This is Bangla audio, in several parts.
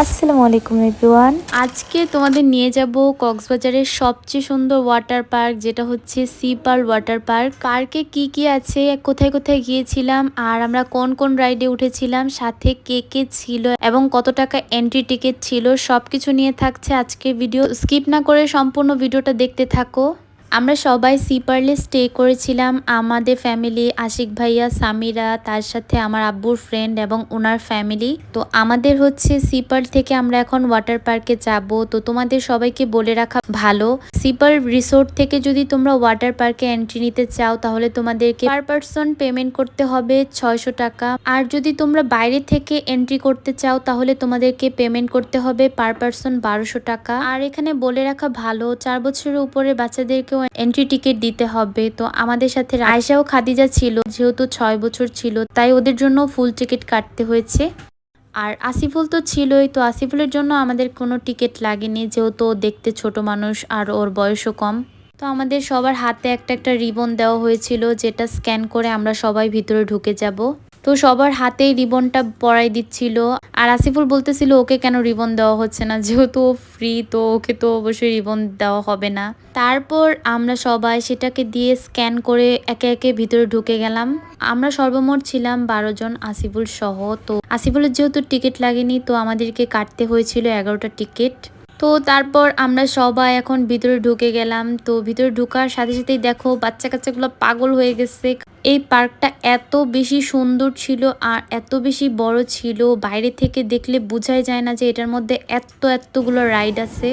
আসসালামু আলাইকুম এভরিওয়ান। আজকে তোমাদের নিয়ে যাব কক্সবাজারের সবচেয়ে সুন্দর ওয়াটার পার্ক, যেটা হচ্ছে সি পার্ল ওয়াটার পার্ক। পার্কে কি কি আছে, কোথায় কোথায় গিয়েছিলাম, আর আমরা কোন কোন রাইডে উঠেছিলাম, সাথে কে কে ছিল এবং কত টাকা এন্ট্রি টিকিট ছিল, সবকিছু নিয়ে থাকছে আজকের ভিডিও। স্কিপ না করে সম্পূর্ণ ভিডিওটা দেখতে থাকো। আমরা সবাই সি পার্লে স্টে করেছিলাম, আমাদের ফ্যামিলি, আশিক ভাইয়া, সামিরা, তার সাথে আমার আব্বুর ফ্রেন্ড এবং ওনার ফ্যামিলি। তো আমাদের হচ্ছে সি পার্ল থেকে আমরা এখন ওয়াটার পার্কে যাব। তো তোমাদের সবাইকে বলে রাখা ভালো, সি পার্ল রিসোর্ট থেকে যদি তোমরা ওয়াটার পার্কে এন্ট্রি নিতে চাও তাহলে তোমাদেরকে পার পারসন পেমেন্ট করতে হবে 600 টাকা। আর যদি তোমরা বাইরে থেকে এন্ট্রি করতে চাও তাহলে তোমাদেরকে পেমেন্ট করতে হবে পার পারসন 1200 টাকা। আর এখানে বলে রাখা ভালো, 4 বছরের উপরে বাচ্চাদেরকে এন্ট্রি টিকিট দিতে হবে। তো আমাদের সাথে আয়েশা ও খাদিজা ছিল, যেহেতু 6 বছর ছিল তাই ওদের জন্য ফুল টিকিট কাটতে হয়েছে। আর আসিফুল তো ছিলই, তো আসিফুলের জন্য আমাদের কোনো টিকিট লাগেনি, যেহেতু ও দেখতে ছোট মানুষ আর ওর বয়সও কম। তো আমাদের সবার হাতে একটা একটা রিবন দেওয়া হয়েছিল, যেটা স্ক্যান করে আমরা সবাই ভিতরে ঢুকে যাব। তো সবার হাতেই রিবনটা পরাই দিচ্ছিল। আর আসিফুল বলতেছিল ওকে কেন রিবন দেওয়া হচ্ছে না, যেহেতু ফ্রি তো ওকে তো অবশ্যই রিবন দেওয়া হবে না। তারপর আমরা সবাই সেটাকে দিয়ে স্ক্যান করে একে একে ভিতরে ঢুকে গেলাম। আমরা সর্বমোট ছিলাম 12 জন, আসিফুল সহ। তো আসিফুলের যেহেতু টিকিট লাগেনি তো আমাদেরকে কাটতে হয়েছিল 11টা টিকিট। তো তারপর আমরা সবাই এখন ভিতরে ঢুকে গেলাম। তো ভিতরে ঢুকার সাথে সাথেই দেখো বাচ্চা কাচ্চাগুলো পাগল হয়ে গেছে। এই পার্কটা এত বেশি সুন্দর ছিল আর এত বেশি বড় ছিল, বাইরে থেকে দেখলে বোঝাই যায় না যে এটার মধ্যে এতগুলো রাইড আছে।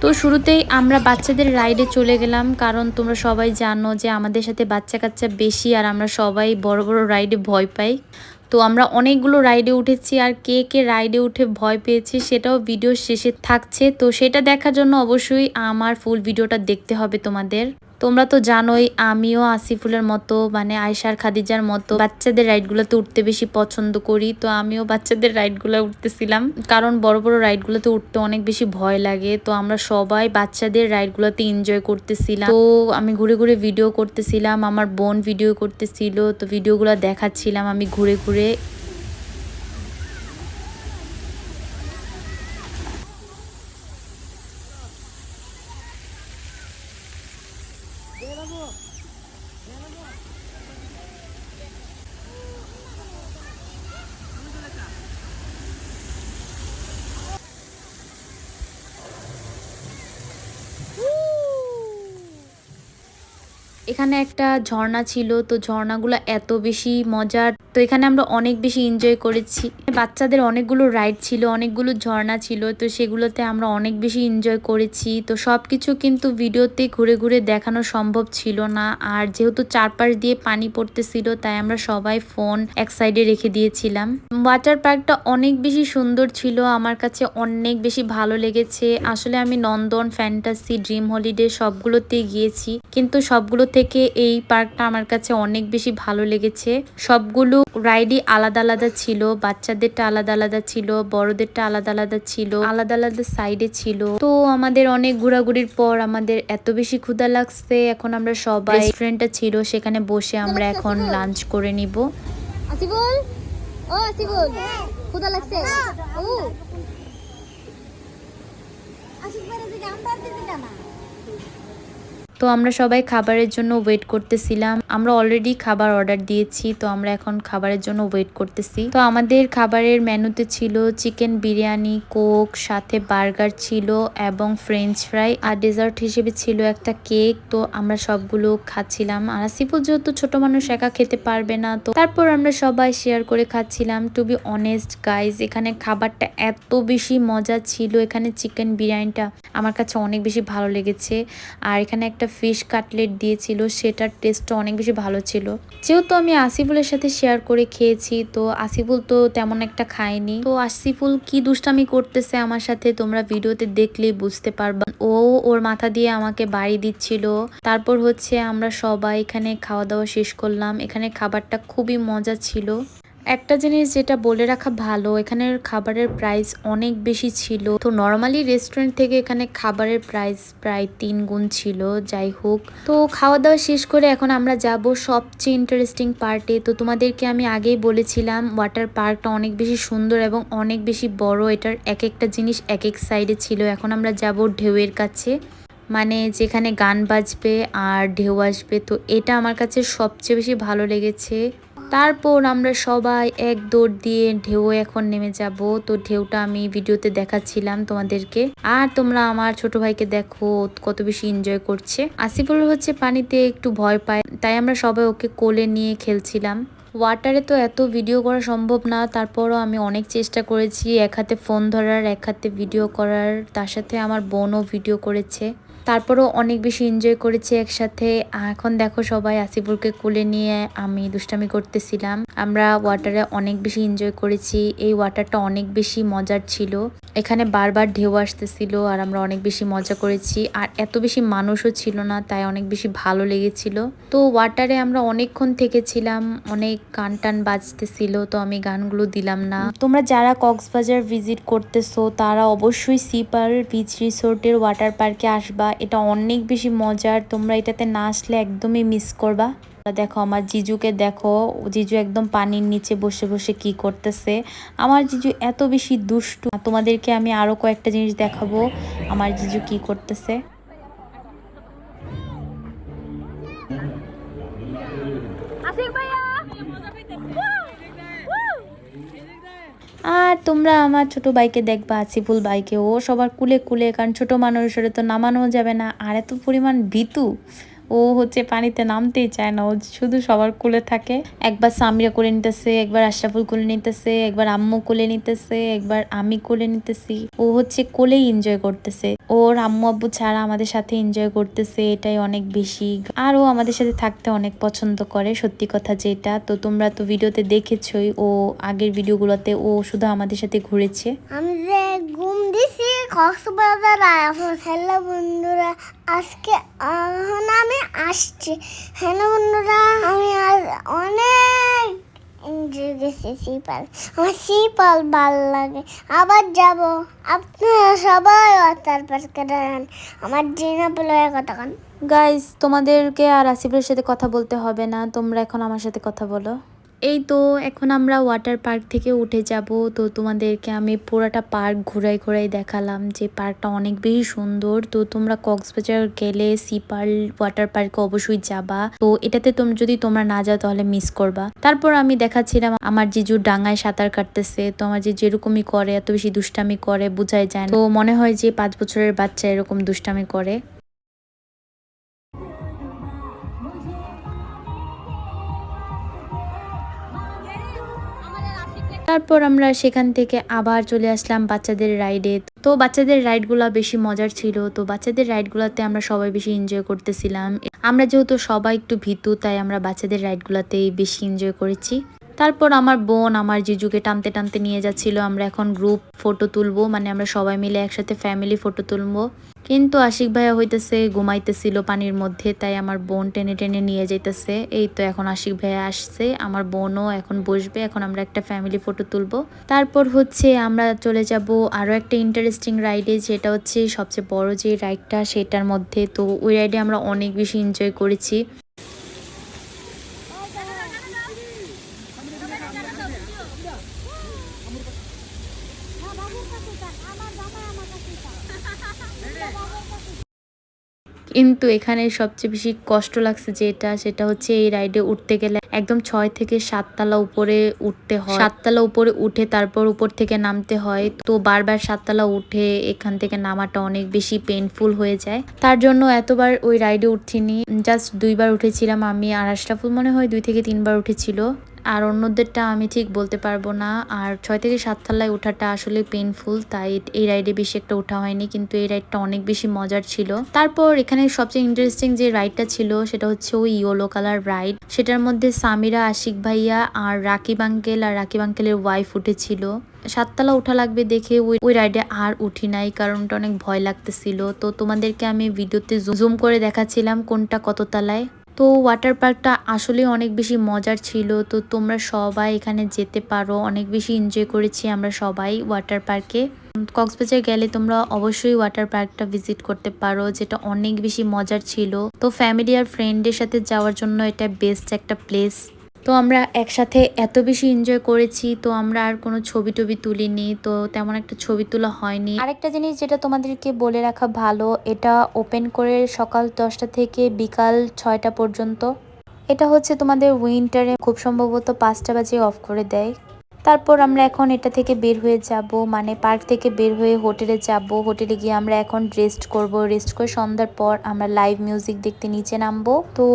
তো শুরুতেই আমরা বাচ্চাদের রাইডে চলে গেলাম, কারণ তোমরা সবাই জানো যে আমাদের সাথে বাচ্চা কাচ্চা বেশি আর আমরা সবাই বড় বড় রাইডে ভয় পাই। তো আমরা অনেকগুলো রাইডে উঠেছি, আর কে কে রাইডে উঠে ভয় পেয়েছি সেটাও ভিডিও শেষে থাকছে। তো সেটা দেখার জন্য অবশ্যই আমার ফুল ভিডিওটা দেখতে হবে তোমাদের। তোমরা তো জানোই আমিও আসিফুলের মতো, মানে আয়েশার খাদিজার মতো বাচ্চাদের রাইডগুলোতে উঠতে বেশি পছন্দ করি। তো আমিও বাচ্চাদের রাইডগুলো উঠতেছিলাম, কারণ বড় বড় রাইডগুলোতে উঠতে অনেক বেশি ভয় লাগে। তো আমরা সবাই বাচ্চাদের রাইডগুলোতে এনজয় করতেছিলাম। তো আমি ঘুরে ঘুরে ভিডিও করতেছিলাম, আমার বোন ভিডিও করতেছিল, তো ভিডিওগুলো দেখাচ্ছিলাম আমি ঘুরে ঘুরে। এখানে একটা ঝর্ণা ছিল, তো ঝর্ণাগুলো এত বেশি মজার, তো এখানে আমরা অনেক বেশি এনজয় করেছি। বাচ্চাদের অনেকগুলো রাইড ছিল, অনেকগুলো ঝর্ণা ছিল, তো সেগুলোতে আমরা অনেক বেশি এনজয় করেছি। তো সবকিছু কিন্তু ভিডিওতে ঘুরে ঘুরে দেখানো সম্ভব ছিল না, আর যেহেতু চারপাশ দিয়ে পানি পড়তেছিল তাই আমরা সবাই ফোন এক সাইডে রেখে দিয়েছিলাম। ওয়াটার পার্কটা অনেক বেশি সুন্দর ছিল, আমার কাছে অনেক বেশি ভালো লেগেছে। আসলে আমি নন্দন, ফ্যান্টাসি, ড্রিম হলিডে সবগুলোতে গিয়েছি, কিন্তু সবগুলো থেকে এই পার্কটা আমার কাছে অনেক বেশি ভালো লেগেছে। সবগুলো রাইডই আলাদা আলাদা ছিল, বাচ্চাদেরটা আলাদা আলাদা ছিল, বড়দেরটা আলাদা আলাদা ছিল, আলাদা আলাদা সাইডে ছিল। তো আমাদের অনেক ঘোরাঘুরির পর আমাদের এত বেশি ক্ষুধা লাগছে, এখন আমরা সবাই রেস্টুরেন্টটা ছিল সেখানে বসে আমরা এখন লাঞ্চ করে নিব। আসিফুল, ও আসিফুল, ক্ষুধা লাগছে? ও আসিফুল থেকে আমরা দিতে না। তো আমরা সবাই খাবারের জন্য ওয়েট করতেছিলাম। আমরা অলরেডি খাবার অর্ডার দিয়েছি, তো আমরা এখন খাবারের জন্য ওয়েট করতেছি। তো আমাদের খাবারের মেনুতে ছিল চিকেন বিরিয়ানি, কোক, সাথে বার্গার ছিল এবং ফ্রেঞ্চ ফ্রাই, আর ডেজার্ট হিসেবে ছিল একটা কেক। তো আমরা সবগুলো খাচ্ছিলাম, আর আসিফুল যেহেতু ছোট মানুষ একা খেতে পারবে না, তো তারপর আমরা সবাই শেয়ার করে খাচ্ছিলাম। টু বি অনেস্ট গাইজ, এখানে খাবারটা এত বেশি মজা ছিল। এখানে চিকেন বিরিয়ানিটা আমার কাছে অনেক বেশি ভালো লেগেছে, আর এখানে একটা ফিশ কাটলেট দিয়েছিল, সেটার টেস্টটা অনেক বেশি ভালো ছিল। যেহেতু আমি আসিফুলের সাথে শেয়ার করে খেয়েছি, তো আসিফুল তো তেমন একটা খায়নি। তো আসিফুল কি দুষ্টামি করতেছে আমার সাথে তোমরা ভিডিওতে দেখলেই বুঝতে পারবা। ও ওর মাথা দিয়ে আমাকে বাড়ি দিচ্ছিল। তারপর হচ্ছে আমরা সবাই এখানে খাওয়া দাওয়া শেষ করলাম। এখানে খাবারটা খুবই মজা ছিল। একটা জিনিস যেটা বলে রাখা ভালো, এখানের খাবারের প্রাইস অনেক বেশি ছিল। তো নর্মালি রেস্টুরেন্ট থেকে এখানে খাবারের প্রাইস প্রায় 3 গুণ ছিল। যাই হোক, তো খাওয়া দাওয়া শেষ করে এখন আমরা যাব সবচেয়ে ইন্টারেস্টিং পার্টে। তো তোমাদেরকে আমি আগেই বলেছিলাম ওয়াটার পার্কটা অনেক বেশি সুন্দর এবং অনেক বেশি বড়। এটার এক একটা জিনিস এক এক সাইডে ছিল। এখন আমরা যাব ঢেউয়ের কাছে, মানে যেখানে গান বাজবে আর ঢেউ আসবে। তো এটা আমার কাছে সবচেয়ে বেশি ভালো লেগেছে। তারপর আমরা সবাই এক দৌড় দিয়ে ঢেউ এখন নেমে যাব। তো ঢেউটা আমি ভিডিওতে দেখাচ্ছিলাম তোমাদেরকে, আর তোমরা আমার ছোট ভাইকে দেখো কত বেশি এনজয় করছে। আসিফুল হচ্ছে পানিতে একটু ভয় পায়, তাই আমরা সবাই ওকে কোলে নিয়ে খেলছিলাম। ওয়াটারে তো এত ভিডিও করা সম্ভব না, তারপরও আমি অনেক চেষ্টা করেছি, এক হাতে ফোন ধরার, এক হাতে ভিডিও করার। তার সাথে আমার বোনও ভিডিও করেছে। তারপরও অনেক বেশি এনজয় করেছি একসাথে। এখন দেখো সবাই আসিফুলকে কোলে নিয়ে আমি দুষ্টামি করতেছিলাম। আমরা ওয়াটারে অনেক বেশি এনজয় করেছি। এই ওয়াটারটা অনেক বেশি মজার ছিল। এখানে বারবার ঢেউ আসতেছিল আর আমরা অনেক বেশি মজা করেছি। আর এত বেশি মানুষও ছিল না, তাই অনেক বেশি ভালো লেগেছিল। তো ওয়াটারে আমরা অনেকক্ষণ থেকেছিলাম, অনেক গান টান বাজতেছিল, তো আমি গানগুলো দিলাম না। তোমরা যারা কক্সবাজার ভিজিট করতেছো তারা অবশ্যই সি পার্ল বিচ রিসোর্টের ওয়াটার পার্কে আসবা। এটা অনেক বেশি মজার, তোমরা এটাতে না আসলে একদমই মিস করবা। দেখো আমার জিজুকে দেখো, জিজু একদম পানির নিচে বসে বসে কি করতেছে। আমার জিজু এত বেশি দুষ্টু। তোমাদেরকে আমি আরো কয়েকটা জিনিস দেখাবো আমার জিজু কি করতেছে। আর তোমরা আমার ছোট ভাইকে দেখবা, আসিফুল ভাইকে, ও সবার কুলে কুলে, কারণ ছোট মানুষের তো নামানো যাবে না। আর এত পরিমাণ ভীতু, ও হচ্ছে পানিতে নামতেই চায় না, ও শুধু সবার কুলে থাকে। একবার সামিরা কোলে নিতেছে, একবার আশরাফুল কোলে নিতেছে, একবার আম্মু কোলে নিতেছে, একবার আমি কোলে নিতেছি। ও হচ্ছে কোলেই এনজয় করতেছে। ওর আম্মু আব্বু ছাড়া আমাদের সাথে এনজয় করতেছে, এটাই অনেক বেশি। আর ও আমাদের সাথে থাকতে অনেক পছন্দ করে, সত্যি কথা যেটা। তো তোমরা তো ভিডিওতে দেখেছই, ও আগের ভিডিওগুলোতে ও শুধু আমাদের সাথে ঘুরেছে। আমি যে ঘুম দিছি কক্সবাজার হ্যালো বন্ধুরা, আজকে এখন আমি আসছি। হ্যালো বন্ধুরা, আমি আজ অনেক এনজয় গেছি সিপাল। আমার সিপাল ভাল লাগে, আবার যাব। আপনারা সবাই ওয়াটার পার্কে যান। আমার জিনা বলে কথা কান। গাইজ, তোমাদেরকে আর আসিফের সাথে কথা বলতে হবে না, তোমরা এখন আমার সাথে কথা বলো। এই তো এখন আমরা ওয়াটার পার্ক থেকে উঠে যাব। তো তোমাদেরকে আমি পুরাটা পার্ক ঘুরাই ঘুরাই দেখালাম, যে পার্কটা অনেক বেশি সুন্দর। তো তোমরা কক্সবাজার গেলে সি পার্ল ওয়াটার পার্কে অবশ্যই যাবা। তো এটাতে যদি তোমরা না যাও তাহলে মিস করবা। তারপর আমি দেখাচ্ছিলাম আমার জিজু ডাঙায় সাঁতার কাটতেছে। তো আমার জিজু এরকমই করে, এত বেশি দুষ্টামি করে বোঝাই যায় না। তো মনে হয় যে 5 বছরের বাচ্চা এরকম দুষ্টামি করে। তারপর আমরা সেখান থেকে আবার চলে আসলাম বাচ্চাদের রাইডে। তো বাচ্চাদের রাইডগুলো বেশি মজার ছিল। তো বাচ্চাদের রাইডগুলোতে আমরা সবাই বেশি এনজয় করতেছিলাম। আমরা যেহেতু সবাই একটু ভীতু, তাই আমরা বাচ্চাদের রাইডগুলোতেই বেশি এনজয় করেছি। তারপর আমার বোন আমার জিজুকে টানতে টানতে নিয়ে যাচ্ছিল। আমরা এখন গ্রুপ ফটো তুলবো, মানে আমরা সবাই মিলে একসাথে ফ্যামিলি ফটো তুলবো। কিন্তু আশিক ভাইয়া হইতেছে ঘুমাইতেছিল পানির মধ্যে, তাই আমার বোন টেনে টেনে নিয়ে যাইতেছে। এই তো এখন আশিক ভাইয়া আসছে, আমার বোনও এখন বসবে। এখন আমরা একটা ফ্যামিলি ফটো তুলবো। তারপর হচ্ছে আমরা চলে যাব আরো একটা ইন্টারেস্টিং রাইডে, যেটা হচ্ছে সবচেয়ে বড় যে রাইডটা সেটার মধ্যে। তো ওই রাইডে আমরা অনেক বেশি এনজয় করেছি। কিন্তু এখানে সবচেয়ে বেশি কষ্ট লাগছে যেটা, সেটা হচ্ছে এই রাইডে উঠতে গেলে একদম 6 থেকে 7 তলা উপরে উঠতে হয়। 7 তলা উপরে উঠে তারপর উপর থেকে নামতে হয়। তো বারবার 7 তলা উঠে এখান থেকে নামাটা অনেক বেশি পেইনফুল হয়ে যায়। তার জন্য এতবার ওই রাইডে উঠিনি, জাস্ট 2বার উঠেছিলাম আমি আর আশরাফুল, মনে হয় 2 থেকে 3বার উঠেছিল। আর অন্যদেরটা আমি ঠিক বলতে পারবো না। আর 6 থেকে 7 তলায় ওঠাটা আসলে পেইনফুল, তাই এই রাইডে বেশি একটা ওঠা হয়নি, কিন্তু এই রাইডটা অনেক বেশি মজার ছিল। তারপর এখানে সবচেয়ে ইন্টারেস্টিং যে রাইডটা ছিল সেটা হচ্ছে ওই ইয়েলো কালার রাইড। সেটার মধ্যে সামিরা, আশিক ভাইয়া আর রাকিব আঙ্কেল আর রাকিব আঙ্কেলের ওয়াইফ উঠেছিল। 7 তলা ওঠা লাগবে দেখে ওই রাইডে আর উঠি নাই, কারণ ওটা অনেক ভয় লাগতেছিল। তো তোমাদেরকে আমি ভিডিওতে জুম করে দেখাচ্ছিলাম কোনটা কত তলায়। তো ওয়াটার পার্কটা আসলে অনেক বেশি মজার ছিল। তো তোমরা সবাই এখানে যেতে পারো, অনেক বেশি এনজয় করেছি আমরা সবাই ওয়াটার পার্কে। কক্সবাজার গেলে তোমরা অবশ্যই ওয়াটার পার্কটা ভিজিট করতে পারো, যেটা অনেক বেশি মজার ছিল। তো ফ্যামিলি আর ফ্রেন্ডের সাথে যাওয়ার জন্য এটা বেস্ট একটা প্লেস। তো আমরা একসাথে এত বেশি এনজয় করেছি, তো আমরা আর কোনো ছবি টবি তুলিনি, তো তেমন একটা ছবি তোলা হয়নি। আরেকটা জিনিস যেটা তোমাদেরকে বলে রাখা ভালো, এটা ওপেন করে সকাল 10টা থেকে বিকাল 6টা পর্যন্ত। এটা হচ্ছে তোমাদের উইন্টারে খুব সম্ভবত 5টা বাজে অফ করে দেয়। তারপর আমরা এখন এটা থেকে বের হয়ে যাব, মানে পার্ক থেকে বের হয়ে হোটেলে যাব। হোটেলে গিয়ে আমরা এখন রেস্ট করব। রেস্ট করে সন্ধ্যার পর আমরা লাইভ মিউজিক দেখতে নিচে নামবো। তো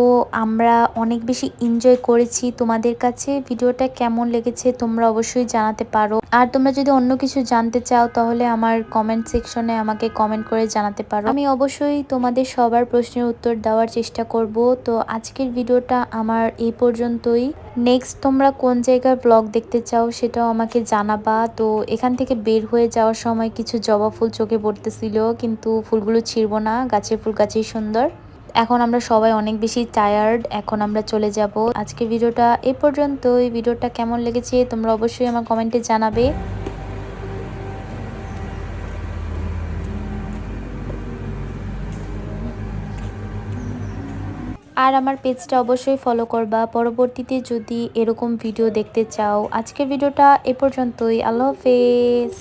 আমরা অনেক বেশি এনজয় করেছি। তোমাদের কাছে ভিডিওটা কেমন লেগেছে তোমরা অবশ্যই জানাতে পারো। আর তোমরা যদি অন্য কিছু জানতে চাও তাহলে আমার কমেন্ট সেকশনে আমাকে কমেন্ট করে জানাতে পারো। আমি অবশ্যই তোমাদের সবার প্রশ্নের উত্তর দেওয়ার চেষ্টা করব। তো আজকের ভিডিওটা আমার এই পর্যন্তই। নেক্সট তোমরা কোন জায়গার ব্লগ দেখতে চাও সেটাও আমাকে জানাবা। তো এখান থেকে বের হয়ে যাওয়ার সময় কিছু জবা ফুল চোখে পড়তেছিল, কিন্তু ফুলগুলো ছিঁড়বো না, গাছের ফুল গাছেই সুন্দর। এখন আমরা সবাই অনেক বেশি টায়ার্ড, এখন আমরা চলে যাব। আজকের ভিডিওটা এ পর্যন্তই। ভিডিওটা কেমন লেগেছে তোমরা অবশ্যই আমার কমেন্টে জানাবে। আর আমার পেজটা অবশ্যই ফলো করবা পরবর্তীতে যদি এরকম ভিডিও দেখতে চাও। আজকের ভিডিওটা এ পর্যন্তই। আল্লাহ হাফেজ।